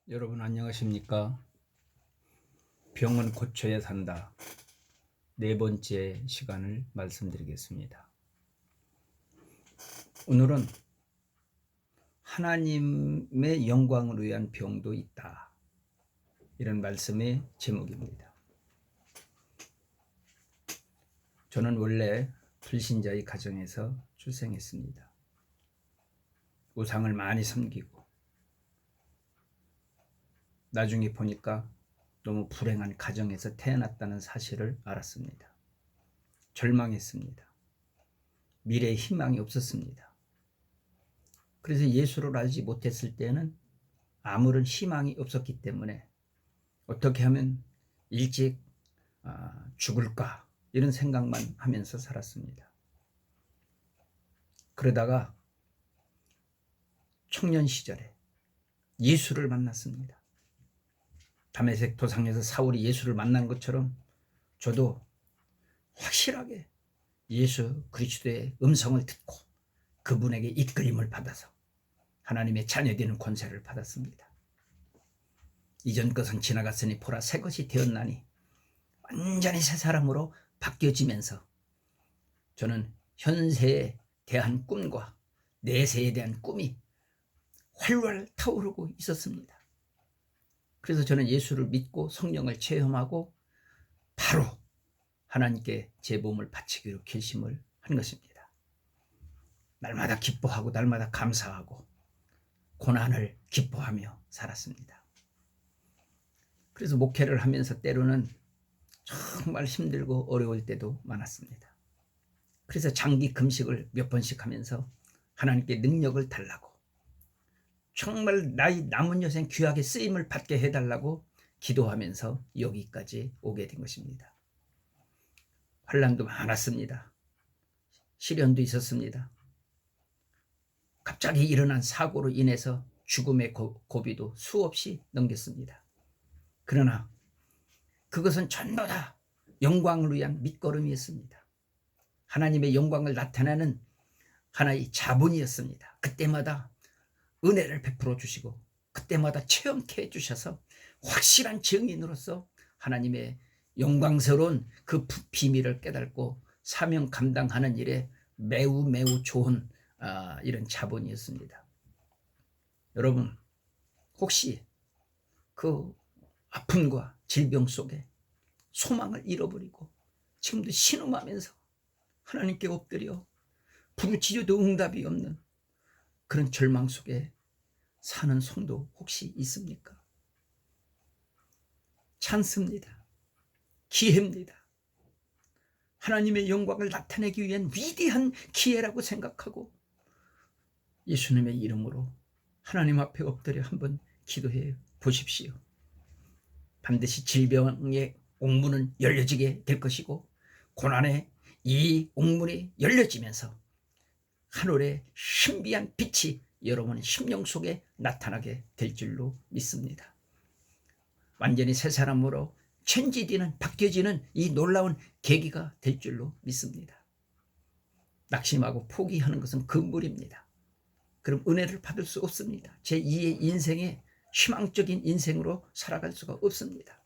여러분 안녕하십니까? 병은 고쳐야 산다. 네 번째 시간을 말씀드리겠습니다. 오늘은 하나님의 영광을 위한 병도 있다. 이런 말씀의 제목입니다. 저는 원래 불신자의 가정에서 출생했습니다. 우상을 많이 섬기고 나중에 보니까 너무 불행한 가정에서 태어났다는 사실을 알았습니다. 절망했습니다. 미래에 희망이 없었습니다. 그래서 예수를 알지 못했을 때는 아무런 희망이 없었기 때문에 어떻게 하면 일찍 죽을까 이런 생각만 하면서 살았습니다. 그러다가 청년 시절에 예수를 만났습니다. 다메섹 도상에서 사울이 예수를 만난 것처럼 저도 확실하게 예수 그리스도의 음성을 듣고 그분에게 이끌림을 받아서 하나님의 자녀되는 권세를 받았습니다. 이전 것은 지나갔으니 보라 새 것이 되었나니 완전히 새 사람으로 바뀌어지면서 저는 현세에 대한 꿈과 내세에 대한 꿈이 활활 타오르고 있었습니다. 그래서 저는 예수를 믿고 성령을 체험하고 바로 하나님께 제 몸을 바치기로 결심을 한 것입니다. 날마다 기뻐하고 날마다 감사하고 고난을 기뻐하며 살았습니다. 그래서 목회를 하면서 때로는 정말 힘들고 어려울 때도 많았습니다. 그래서 장기 금식을 몇 번씩 하면서 하나님께 능력을 달라고 정말 나의 남은 여생 귀하게 쓰임을 받게 해달라고 기도하면서 여기까지 오게 된 것입니다. 환난도 많았습니다. 시련도 있었습니다. 갑자기 일어난 사고로 인해서 죽음의 고비도 수없이 넘겼습니다. 그러나 그것은 전부 다 영광을 위한 밑거름이었습니다. 하나님의 영광을 나타내는 하나의 자본이었습니다. 그때마다 은혜를 베풀어 주시고 그때마다 체험케 해주셔서 확실한 증인으로서 하나님의 영광스러운 그 비밀을 깨닫고 사명 감당하는 일에 매우 좋은 이런 자본이었습니다. 여러분 혹시 그 아픔과 질병 속에 소망을 잃어버리고 지금도 신음하면서 하나님께 엎드려 부르짖어도 응답이 없는 그런 절망 속에 사는 성도 혹시 있습니까? 찬스입니다. 기회입니다. 하나님의 영광을 나타내기 위한 위대한 기회라고 생각하고 예수님의 이름으로 하나님 앞에 엎드려 한번 기도해 보십시오. 반드시 질병의 옥문은 열려지게 될 것이고 고난의 이 옥문이 열려지면서 하늘의 신비한 빛이 여러분 심령 속에 나타나게 될 줄로 믿습니다. 완전히 새 사람으로 천지되는 바뀌어지는 이 놀라운 계기가 될 줄로 믿습니다. 낙심하고 포기하는 것은 금물입니다. 그럼 은혜를 받을 수 없습니다. 제2의 인생에 희망적인 인생으로 살아갈 수가 없습니다.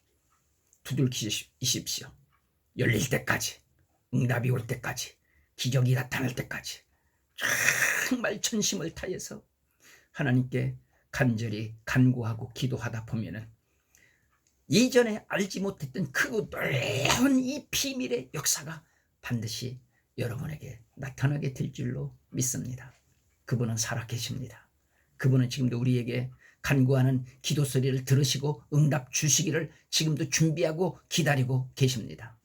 두들기십시오. 열릴 때까지, 응답이 올 때까지, 기적이 나타날 때까지 정말 전심을 다해서 하나님께 간절히 간구하고 기도하다 보면은 이전에 알지 못했던 그 놀라운 이 비밀의 역사가 반드시 여러분에게 나타나게 될 줄로 믿습니다. 그분은 살아계십니다. 그분은 지금도 우리에게 간구하는 기도 소리를 들으시고 응답 주시기를 지금도 준비하고 기다리고 계십니다.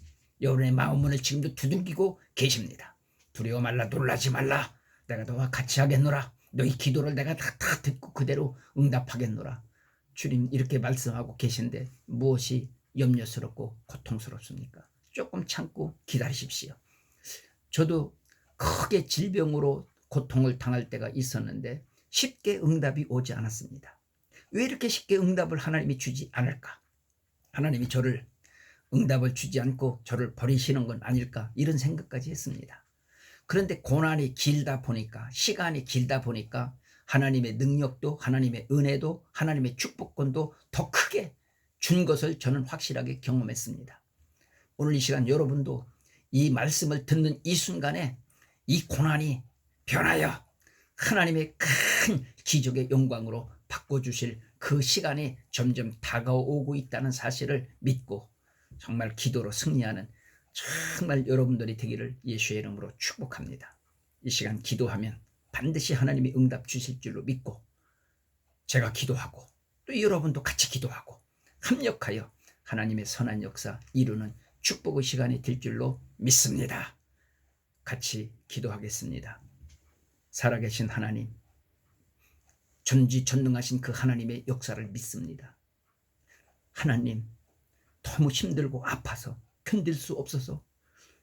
여러분의 마음문을 지금도 두들기고 계십니다. 두려워 말라, 놀라지 말라. 내가 너와 같이 하겠노라. 너희 기도를 내가 다 듣고 그대로 응답하겠노라. 주님 이렇게 말씀하고 계신데 무엇이 염려스럽고 고통스럽습니까? 조금 참고 기다리십시오. 저도 크게 질병으로 고통을 당할 때가 있었는데 쉽게 응답이 오지 않았습니다. 왜 이렇게 쉽게 응답을 하나님이 주지 않을까? 하나님이 저를 응답을 주지 않고 저를 버리시는 건 아닐까? 이런 생각까지 했습니다. 그런데 고난이 길다 보니까, 시간이 길다 보니까 하나님의 능력도 하나님의 은혜도 하나님의 축복권도 더 크게 준 것을 저는 확실하게 경험했습니다. 오늘 이 시간 여러분도 이 말씀을 듣는 이 순간에 이 고난이 변하여 하나님의 큰 기적의 영광으로 바꿔주실 그 시간이 점점 다가오고 있다는 사실을 믿고 정말 기도로 승리하는 정말 여러분들이 되기를 예수의 이름으로 축복합니다. 이 시간 기도하면 반드시 하나님이 응답 주실 줄로 믿고 제가 기도하고 또 여러분도 같이 기도하고 합력하여 하나님의 선한 역사 이루는 축복의 시간이 될 줄로 믿습니다. 같이 기도하겠습니다. 살아계신 하나님, 전지전능하신 그 하나님의 역사를 믿습니다. 하나님, 너무 힘들고 아파서 견딜 수 없어서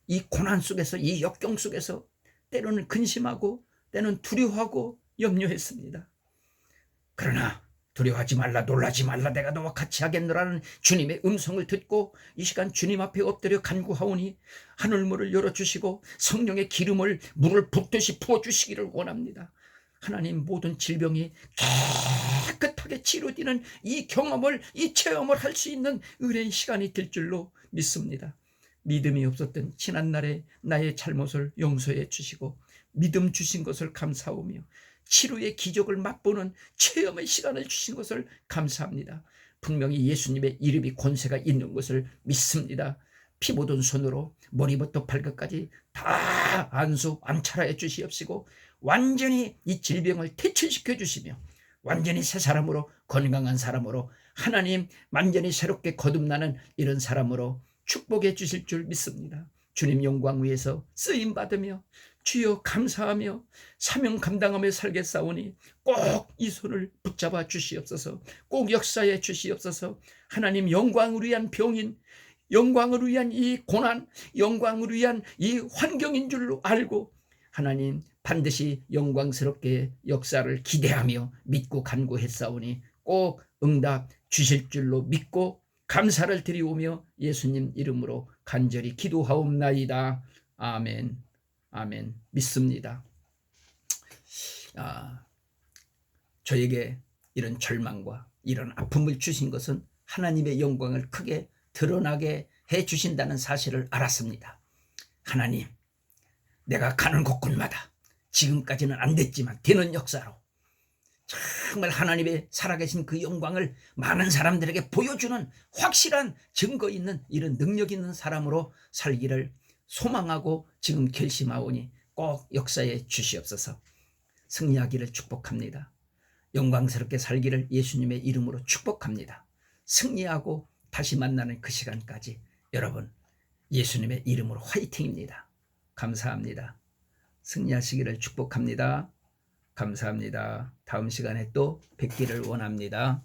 이 고난 속에서 이 역경 속에서 때로는 근심하고 때로는 두려워하고 염려했습니다. 그러나 두려워하지 말라, 놀라지 말라, 내가 너와 같이 하겠노라는 주님의 음성을 듣고 이 시간 주님 앞에 엎드려 간구하오니 하늘문을 열어주시고 성령의 기름을 물을 붓듯이 부어주시기를 원합니다. 하나님, 모든 질병이 깨끗하게 치료되는 이 경험을, 이 체험을 할 수 있는 은혜의 시간이 될 줄로 믿습니다. 믿음이 없었던 지난날에 나의 잘못을 용서해 주시고 믿음 주신 것을 감사하며 치료의 기적을 맛보는 체험의 시간을 주신 것을 감사합니다. 분명히 예수님의 이름이 권세가 있는 것을 믿습니다. 피 묻은 손으로 머리부터 발끝까지 다 안수 암찰하여 주시옵시고 완전히 이 질병을 퇴출시켜 주시며 완전히 새 사람으로, 건강한 사람으로, 하나님 완전히 새롭게 거듭나는 이런 사람으로 축복해 주실 줄 믿습니다. 주님 영광 위에서 쓰임 받으며 주여 감사하며 사명 감당하며 살겠사오니 꼭 이 손을 붙잡아 주시옵소서. 꼭 역사해 주시옵소서. 하나님, 영광을 위한 병인, 영광을 위한 이 고난, 영광을 위한 이 환경인 줄로 알고 하나님 반드시 영광스럽게 역사를 기대하며 믿고 간구했사오니 꼭 응답 주실 줄로 믿고 감사를 드리오며 예수님 이름으로 간절히 기도하옵나이다. 아멘. 아멘. 믿습니다. 저에게 이런 절망과 이런 아픔을 주신 것은 하나님의 영광을 크게 드러나게 해 주신다는 사실을 알았습니다. 하나님, 내가 가는 곳곳마다 지금까지는 안 됐지만 되는 역사로 정말 하나님의 살아계신 그 영광을 많은 사람들에게 보여주는 확실한 증거 있는 이런 능력 있는 사람으로 살기를 소망하고 지금 결심하오니 꼭 역사해 주시옵소서. 승리하기를 축복합니다. 영광스럽게 살기를 예수님의 이름으로 축복합니다. 승리하고 다시 만나는 그 시간까지 여러분 예수님의 이름으로 화이팅입니다. 감사합니다. 승리하시기를 축복합니다. 감사합니다. 다음 시간에 또 뵙기를 원합니다.